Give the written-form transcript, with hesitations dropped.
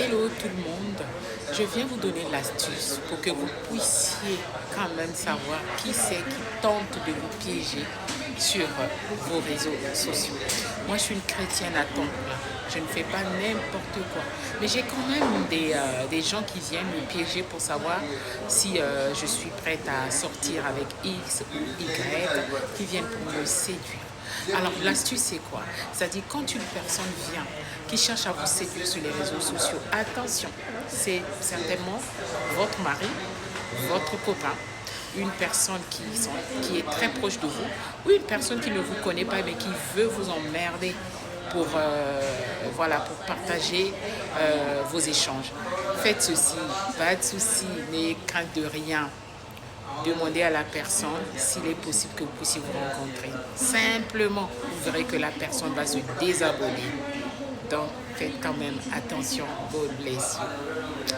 Hello tout le monde, je viens vous donner l'astuce pour que vous puissiez quand même savoir qui c'est qui tente de vous piéger sur vos réseaux sociaux. Moi je suis une chrétienne à temps plein, je ne fais pas n'importe quoi, mais j'ai quand même des gens qui viennent me piéger pour savoir si je suis prête à sortir avec X ou Y, qui viennent pour me séduire. Alors l'astuce c'est quoi? C'est-à-dire quand une personne vient qui cherche à vous séduire sur les réseaux sociaux, attention, c'est certainement votre mari, votre copain, une personne qui est très proche de vous ou une personne qui ne vous connaît pas mais qui veut vous emmerder pour, voilà, pour partager vos échanges. Faites ceci, pas de souci, n'ayez crainte de rien. Demandez à la personne s'il est possible que vous puissiez vous rencontrer. Simplement, vous verrez que la personne va se désabonner. Donc, faites quand même attention. God bless you.